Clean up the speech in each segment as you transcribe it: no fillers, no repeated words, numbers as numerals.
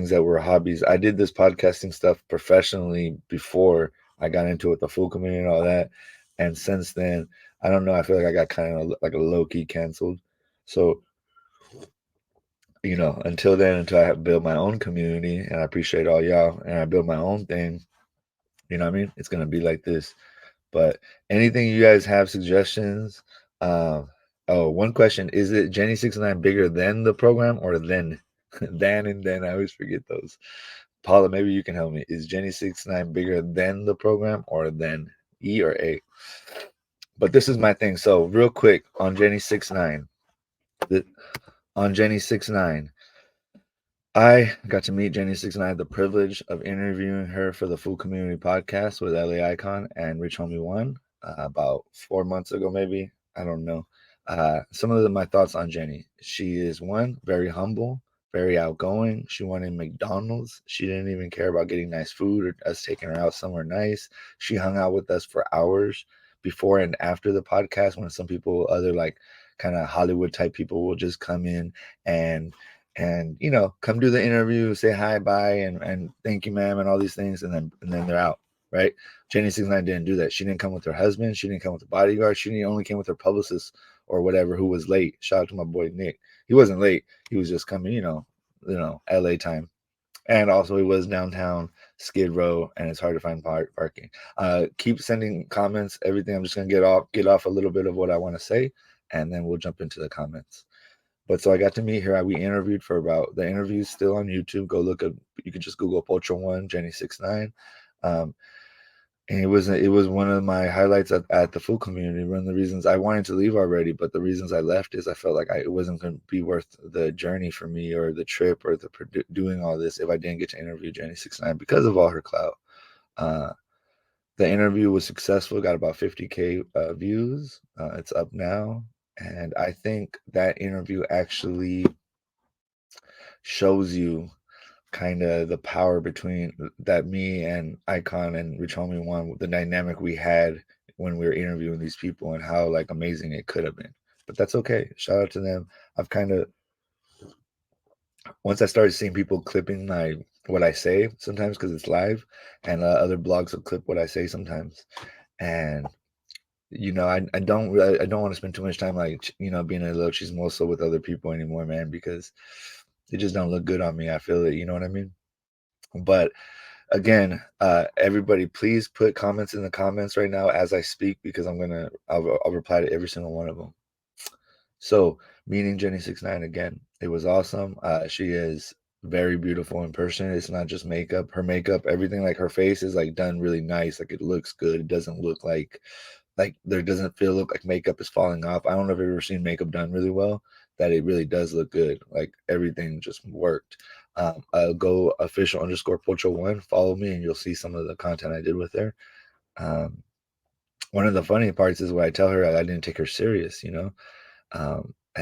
things that were hobbies. I did this podcasting stuff professionally before I got into it with the full community and all that. And since then, I don't know, I feel like I got kind of like a low key canceled. So, until then, until I have built my own community, and I appreciate all y'all, and I build my own thing, you know what I mean? It's gonna be like this. But anything you guys have suggestions? Um, oh, one question: is it Jenny69 bigger than the program or than than and then? I always forget those. Paula, maybe you can help me. Is Jenny69 bigger than the program or than E or A? But this is my thing. So real quick on Jenny69, on Jenny69. I got to meet Jenny69. I had the privilege of interviewing her for the Full Community Podcast with LA Icon and Rich Homie One about 4 months ago, maybe. I don't know. Some of my thoughts on Jenny. She is one, very humble, very outgoing. She wanted McDonald's. She didn't even care about getting nice food or us taking her out somewhere nice. She hung out with us for hours before and after the podcast when some people, other like kind of Hollywood type people, will just come in and come do the interview, say hi, bye, and thank you, ma'am, and all these things, and then they're out, right? Jenny69 didn't do that. She didn't come with her husband. She didn't come with the bodyguard. She only came with her publicist or whatever who was late. Shout out to my boy Nick. He wasn't late. He was just coming, LA time. And also, it was downtown Skid Row, and it's hard to find parking. Keep sending comments, everything. I'm just gonna get off a little bit of what I want to say, and then we'll jump into the comments. But so I got to meet her. We interviewed for about the interview's still on YouTube. Go look up. You can just Google Pocho1 Jenny69. Um, and it was one of my highlights at the food community. One of the reasons I wanted to leave already, but the reasons I left is I felt like it wasn't going to be worth the journey for me or the trip or the doing all this if I didn't get to interview Jenny69 because of all her clout. Uh, the interview was successful. Got about 50K views. It's up now, and I think that interview actually shows you kind of the power between that me and Icon and Rich Homie One, the dynamic we had when we were interviewing these people and how like amazing it could have been. But that's okay. Shout out to them. I've kind of once I started seeing people clipping what I say sometimes because it's live, and other blogs will clip what I say sometimes, and I don't want to spend too much time like being a little chismoso with other people anymore, man, because it just don't look good on me. I feel it, you know what I mean? But again, everybody, please put comments in the comments right now as I speak because I'll reply to every single one of them. So meeting Jenny69 again, it was awesome. She is very beautiful in person. It's not just makeup. Her makeup, everything like her face is like done really nice. Like it looks good. It doesn't look like there doesn't feel look like makeup is falling off. I don't know if you've ever seen makeup done really well, that it really does look good. Like everything just worked. I'll go official underscore Pocho1, follow me, and you'll see some of the content I did with her. Um, one of the funny parts is when I tell her I didn't take her serious. And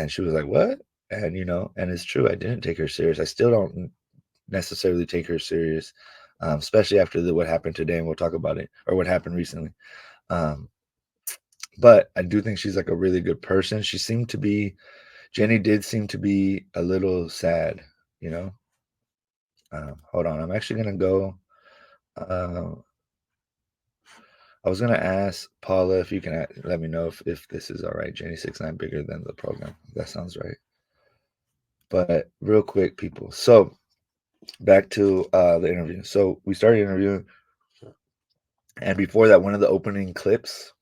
she was like, "What?" And it's true. I didn't take her serious. I still don't necessarily take her serious, especially after what happened today, and we'll talk about it or what happened recently. Um, but I do think she's like a really good person. Jenny did seem to be a little sad, you know. Hold on, I'm actually gonna go. Uh, I was gonna ask Paula if you can let me know if this is all right. Jenny69 bigger than the program. That sounds right. But real quick, people. So back to the interview. So we started interviewing, and before that, one of the opening clips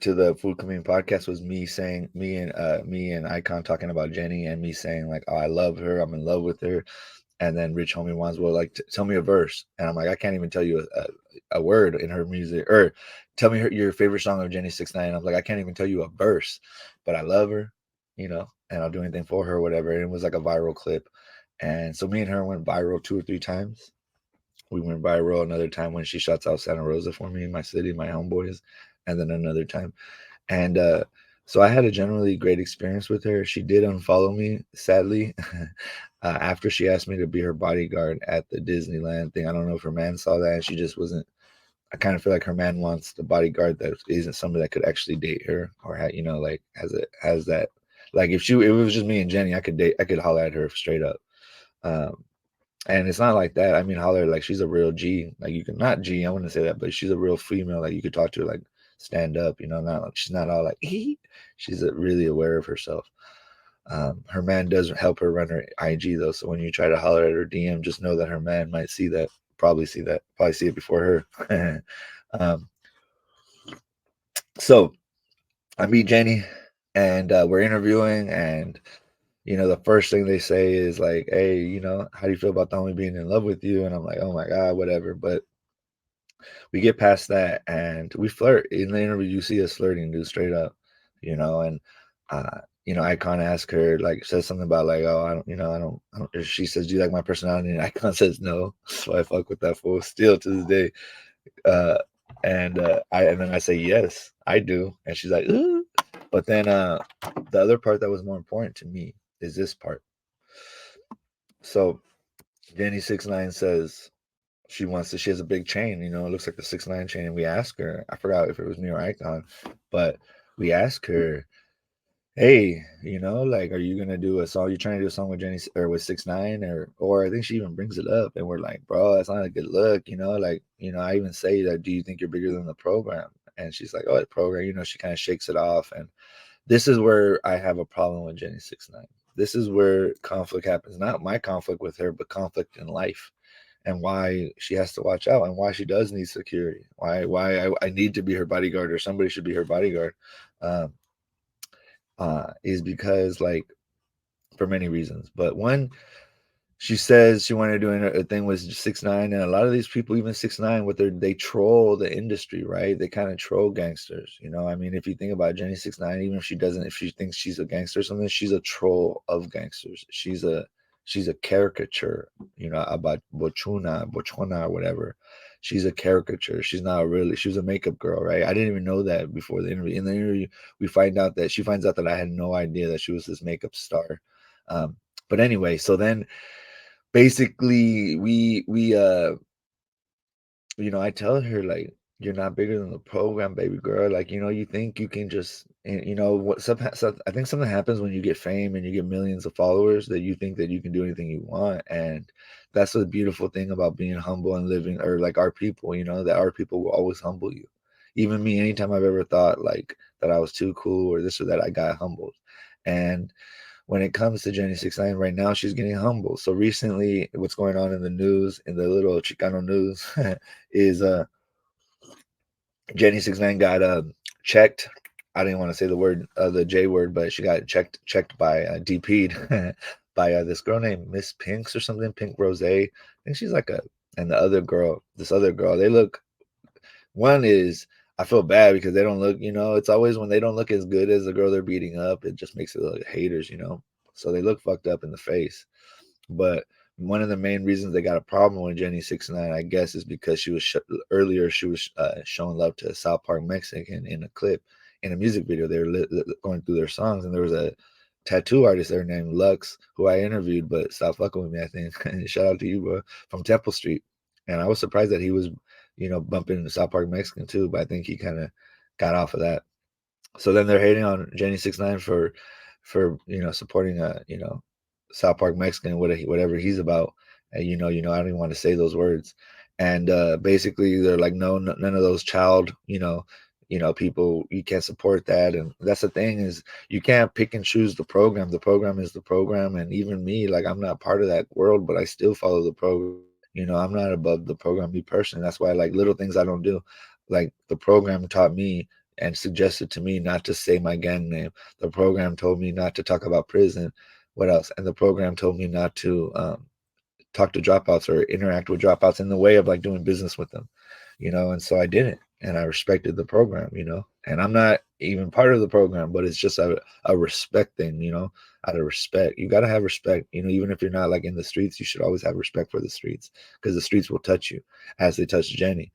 to the Food Community Podcast was me and Icon talking about Jenny and me saying like, "Oh, I love her. I'm in love with her." And then Rich Homie Wands will like tell me a verse, and I'm like, I can't even tell you a word in her music, or tell me your favorite song of Jenny69. I'm like, I can't even tell you a verse, but I love her, and I'll do anything for her, or whatever. And it was like a viral clip, and so me and her went viral 2 or 3 times. We went viral another time when she shuts out Santa Rosa for me in my city, my homeboys, and then another time. And so I had a generally great experience with her. She did unfollow me, sadly, after she asked me to be her bodyguard at the Disneyland thing. I don't know if her man saw that. She just wasn't. I kind of feel like her man wants the bodyguard that isn't somebody that could actually date her or like has that. Like if it was just me and Jenny, I could holler at her straight up. Um, And it's not like that. I mean, holler, like she's a real G. Like you can not G, I wouldn't say that, but she's a real female. Like you could talk to her, like stand up, you know, not like she's not all like she's really aware of herself. Her man does help her run her IG though. So when you try to holler at her DM, just know that her man might see that, probably see it before her. um, so I meet Jenny and we're interviewing, and you know, the first thing they say is like, hey, you know, how do you feel about the homie being in love with you? And I'm like, oh my God, whatever. But we get past that and we flirt. In the interview, you see us flirting, dude, straight up, you know, and you know, Icon asks her, like, says something about like, oh, I don't, you know, I don't, she says, do you like my personality? And Icon says no. So I fuck with that fool still to this day. Uh and then I say, yes, I do. And she's like, ooh. But then the other part that was more important to me is this part. So Jenny69 says she has a big chain, you know, it looks like the 6ix9ine chain. And we ask her, I forgot if it was me or Icon, but we ask her, hey, you know, like, are you gonna do a song? You trying to do a song with Jenny or with 6ix9ine, or I think she even brings it up, and we're like, bro, that's not a good look, you know, like, you know, I even say that, do you think you're bigger than the program? And she's like, oh, the program, you know, she kind of shakes it off. And this is where I have a problem with Jenny69. This is where conflict happens. Not my conflict with her, but conflict in life, and why she has to watch out, and why she does need security. Why I need to be her bodyguard, or somebody should be her bodyguard, um, is because, like, for many reasons. But one, she says she wanted to do a thing with 6ix9ine, and a lot of these people, even 6ix9ine, what they troll the industry, right? They kind of troll gangsters, you know. I mean, if you think about Jenny69, even if she doesn't, if she thinks she's a gangster or something, she's a troll of gangsters. She's a caricature, you know, about Pocho1 or whatever. She's a caricature. She's not really. She was a makeup girl, right? I didn't even know that before the interview. In the interview, we find out that she finds out that I had no idea that she was this makeup star. But anyway, so then basically we you know, I tell her, like, you're not bigger than the program, baby girl. Like, you know, you think you can just, you know, I think something happens when you get fame and you get millions of followers, that you think that you can do anything you want. And that's the beautiful thing about being humble and living, or like our people, you know, that our people will always humble you. Even me, anytime I've ever thought like that I was too cool or this or that, I got humbled. And when it comes to Jenny69 right now, she's getting humble. So recently, what's going on in the news, in the little Chicano news, is Jenny69 got checked. I didn't want to say the word, the J word, but she got checked by DP'd by this girl named Miss Pinks or something, Pink Rose. I think she's like a, and the other girl, this other girl, they look, one is, I feel bad because they don't look, you know, it's always when they don't look as good as the girl they're beating up, it just makes it look like haters, you know. So they look fucked up in the face. But one of the main reasons they got a problem with Jenny69, I guess, is because she was earlier she was showing love to a South Park Mexican in a clip, in a music video. They were going through their songs, and there was a tattoo artist there named Lux who I interviewed, but stopped fucking with me, I think. And shout out to you, bro, from Temple Street. And I was surprised that he was, you know, bumping the South Park Mexican too, but I think he kind of got off of that. So then they're hating on Jenny69 for you know, supporting a, you know, South Park Mexican, whatever he's about. And I don't even want to say those words. And basically they're like, no, none of those child, people, you can't support that. And that's the thing, is you can't pick and choose the program. The program is the program. And even me, like, I'm not part of that world, but I still follow the program. You know, I'm not above the program, me personally. That's why, like, little things I don't do. Like, the program taught me and suggested to me not to say my gang name. The program told me not to talk about prison. What else? And the program told me not to talk to dropouts or interact with dropouts in the way of like doing business with them, and so I didn't, and I respected the program, and I'm not even part of the program, but it's just a respect thing, out of respect. You got to have respect, even if you're not like in the streets, you should always have respect for the streets, because the streets will touch you as they touched Jenny.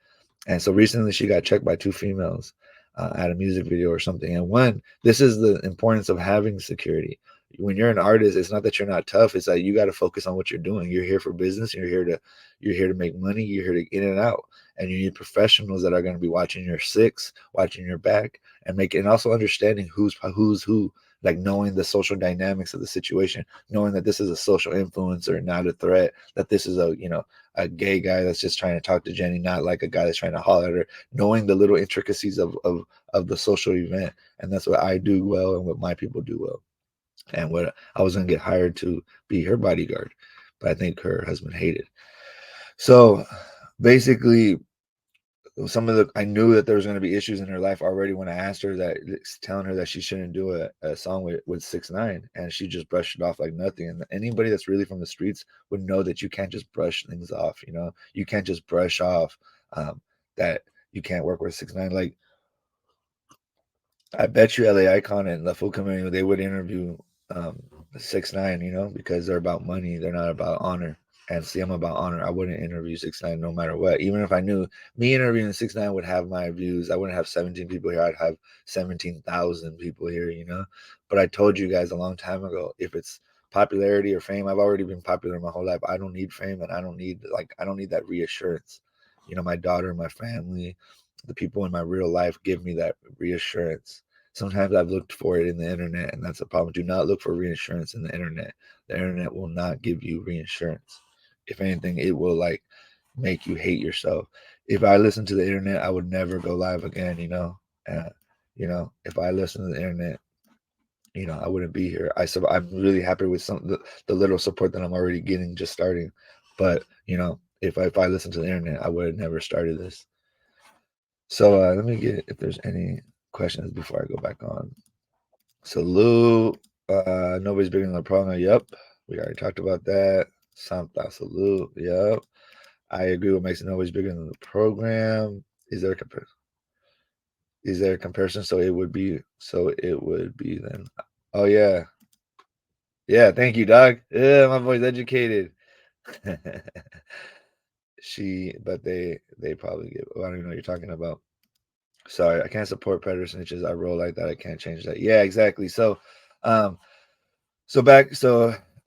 And so recently she got checked by two females at a music video or something. And one, this is the importance of having security. When you're an artist, it's not that you're not tough. It's that you got to focus on what you're doing. You're here for business. You're here to make money. You're here to in and out. And you need professionals that are going to be watching your six, watching your back, and also understanding who's who. like knowing the social dynamics of the situation, knowing that this is a social influencer, not a threat, that this is a, you know, a gay guy that's just trying to talk to Jenny, not like a guy that's trying to holler at her, knowing the little intricacies of the social event. And that's what I do well and what my people do well. And what I was going to get hired to be her bodyguard, but I think her husband hated. So basically, some of the I knew that there was going to be issues in her life already when I asked her that, telling her that she shouldn't do a song with 6ix9ine, and she just brushed it off like nothing. And anybody that's really from the streets would know that you can't just brush things off. You know, you can't just brush off that you can't work with 6ix9ine. Like, I bet you LA Icon and La Full Community, they would interview 6ix9ine, you know, because they're about money, they're not about honor. And see, I'm about honor. I wouldn't interview 6ix9ine no matter what. Even if I knew me interviewing 6ix9ine would have my views, I wouldn't have 17 people here. I'd have 17,000 people here, you know. But I told you guys a long time ago, if it's popularity or fame, I've already been popular my whole life. I don't need fame, and I don't need that reassurance. You know, my daughter, my family, the people in my real life give me that reassurance. Sometimes I've looked for it in the internet, and that's a problem. Do not look for reassurance in the internet. The internet will not give you reassurance. If anything, it will like make you hate yourself. If I listened to the internet, I would never go live again, you know. You know, if I listen to the internet, you know, I wouldn't be here. I'm really happy with the little support that I'm already getting just starting. But, you know, if I listened to the internet, I would have never started this. So let me get if there's any questions before I go back on. Salute. Nobody's bigger than the problem. Yep. We already talked about that. Santa salute. Yep. I agree with makes nobody's bigger than the program. Is there a comparison? Is there a comparison? So it would be then. Oh yeah. Yeah, thank you, dog. Yeah, my boy's educated. But they probably get I don't even know what you're talking about. Sorry, I can't support predator snitches. I roll like that. I can't change that. Yeah, exactly. So, um,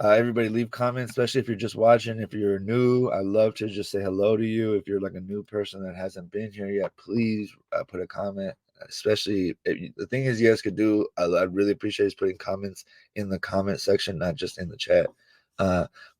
everybody leave comments, especially if you're just watching. If you're new, I love to just say hello to you. If you're like a new person that hasn't been here yet, please put a comment. Especially the thing is, you guys could do. I'd really appreciate is putting comments in the comment section, not just in the chat.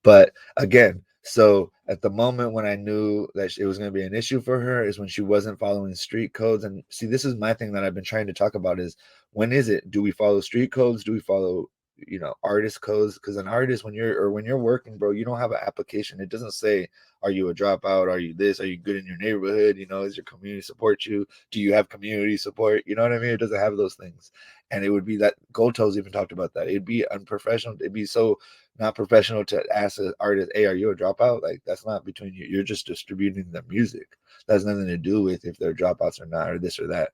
But again, so at the moment when I knew that it was going to be an issue for her is when she wasn't following street codes. And see, this is my thing that I've been trying to talk about is when is it? Do we follow street codes? Do we follow, you know, artist codes? Because an artist, when you're working, bro, you don't have an application. It doesn't say, are you a dropout? Are you this? Are you good in your neighborhood? You know, is your community support you? Do you have community support? You know what I mean? It doesn't have those things. And it would be that Goldtoes even talked about that. It'd be unprofessional. It'd be so not professional to ask an artist, hey, are you a dropout? Like, that's not between you. You're just distributing the music. That has nothing to do with if they're dropouts or not, or this or that.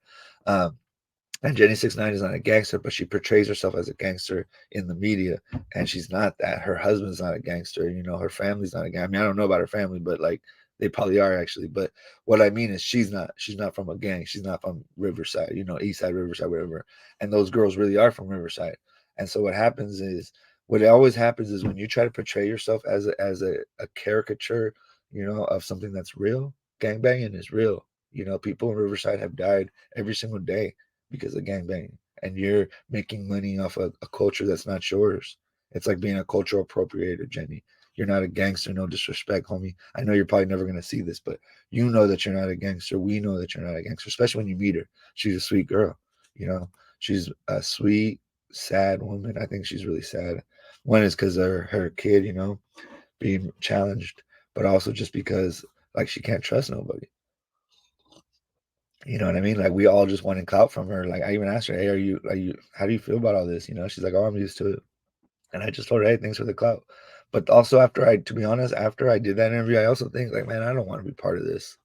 And Jenny69 is not a gangster, but she portrays herself as a gangster in the media, and she's not that. Her husband's not a gangster, you know, her family's not a gang. I mean, I don't know about her family, but like they probably are actually. But what I mean is she's not from a gang. She's not from Riverside, you know, East Side, Riverside, whatever. And those girls really are from Riverside. And so what always happens is when you try to portray yourself as a caricature, you know, of something that's real, gangbanging is real. You know, people in Riverside have died every single day because of gangbanging, and you're making money off a culture that's not yours. It's like being a cultural appropriator, Jenny. You're not a gangster, no disrespect, homie. I know you're probably never gonna see this, but you know that you're not a gangster. We know that you're not a gangster, especially when you meet her. She's a sweet girl, you know. She's a sweet, sad woman. I think she's really sad. One is because of her kid, you know, being challenged, but also just because like she can't trust nobody. You know what I mean? Like we all just wanted clout from her. Like I even asked her, "Hey, how do you feel about all this?" You know, she's like, "Oh, I'm used to it." And I just told her, "Hey, thanks for the clout." But also to be honest, after I did that interview, I also think like, man, I don't want to be part of this.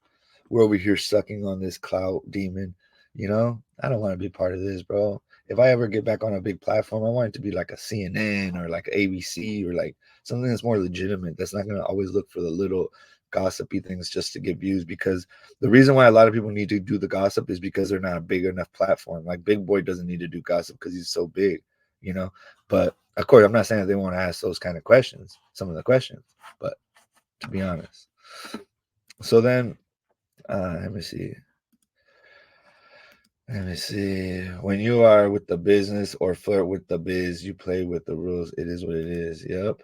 We're over here sucking on this clout demon. You know, I don't want to be part of this, bro. If I ever get back on a big platform, I want it to be like a CNN or like ABC or like something that's more legitimate. That's not going to always look for the little gossipy things just to get views. Because the reason why a lot of people need to do the gossip is because they're not a big enough platform. Like Big Boy doesn't need to do gossip because he's so big, you know. But of course, I'm not saying that they want to ask those kind of questions, some of the questions, but to be honest. So then let me see. Let me see. When you are with the business or flirt with the biz, you play with the rules. It is what it is. Yep.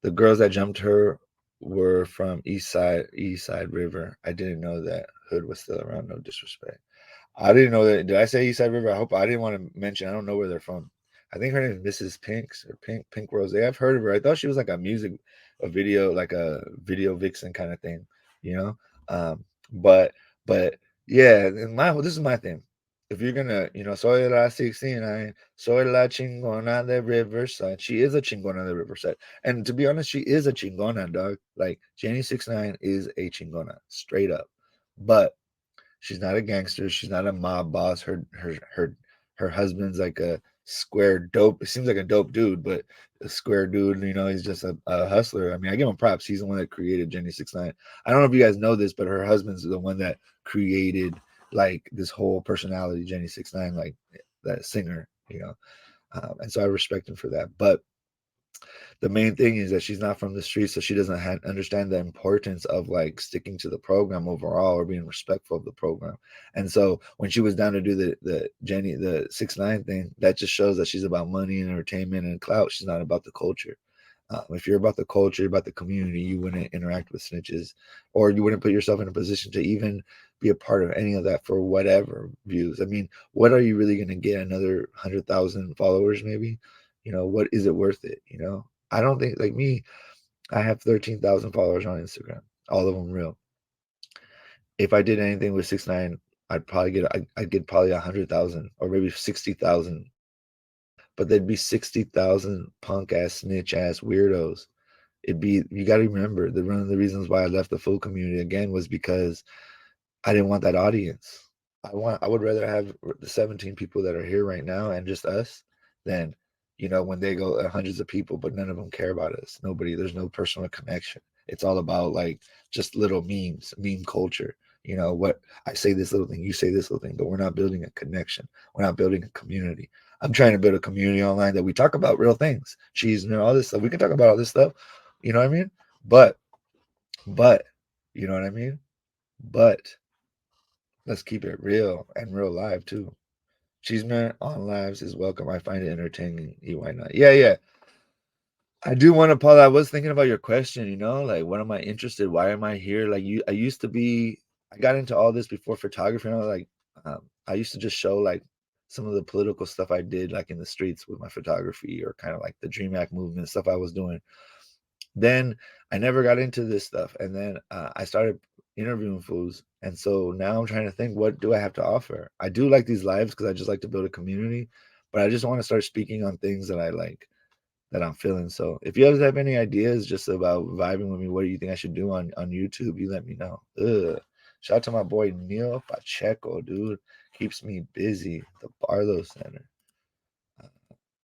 The girls that jumped her were from East Side River. I didn't know that Hood was still around. No disrespect. I didn't know that. Did I say East Side River? I hope I didn't want to mention. I don't know where they're from. I think her name is Mrs. Pinks or Pink Rose. I've heard of her. I thought she was like a video, like a video vixen kind of thing, you know. But yeah, this is my thing. If you're gonna, soy la 69, soy la chingona de Riverside. She is a chingona de Riverside, and to be honest, she is a chingona, dog. Like Jenny69 is a chingona, straight up. But she's not a gangster. She's not a mob boss. Her husband's like a square dope. It seems like a dope dude, but a square dude. He's just a hustler. I mean, I give him props. He's the one that created Jenny69. I don't know if you guys know this, but her husband's the one that created like this whole personality, Jenny69, like that singer. And so I respect him for that. But the main thing is that she's not from the streets, so she doesn't understand the importance of like sticking to the program overall or being respectful of the program. And so when she was down to do the 6ix9ine thing, that just shows that she's about money and entertainment and clout. She's not about the culture. If you're about the culture, about the community, you wouldn't interact with snitches, or you wouldn't put yourself in a position to even be a part of any of that for whatever views. I mean, what are you really going to get? Another 100,000 followers, maybe? What is it worth it? I don't think, like me, I have 13,000 followers on Instagram, all of them real. If I did anything with 6ix9ine, I'd get probably 100,000 or maybe 60,000, but there'd be 60,000 punk ass, snitch ass weirdos. You got to remember that one of the reasons why I left the full community again was because I didn't want that audience. I would rather have the 17 people that are here right now and just us than, when they go hundreds of people, but none of them care about us. There's no personal connection. It's all about like just little memes, meme culture. What I say this little thing, you say this little thing, but we're not building a connection. We're not building a community. I'm trying to build a community online that we talk about real things, cheese and all this stuff. We can talk about all this stuff. You know what I mean? But, but, you know what I mean? But let's keep it real and real live too. Cheeseman on lives is welcome. I find it entertaining. Why not? Yeah, yeah. I do want to, Paul. I was thinking about your question. Like, what am I interested? Why am I here? Like, I used to be. I got into all this before photography. And I was like, I used to just show like some of the political stuff I did, like in the streets with my photography, or kind of like the Dream Act movement stuff I was doing. Then I never got into this stuff, and then I started interviewing fools, and so now I'm trying to think, what do I have to offer? I do like these lives because I just like to build a community, but I just want to start speaking on things that I like, that I'm feeling. So if you guys have any ideas just about vibing with me, what do you think I should do on YouTube? You let me know. Shout out to my boy Neil Pacheco, dude. Keeps me busy. The Barlow Center.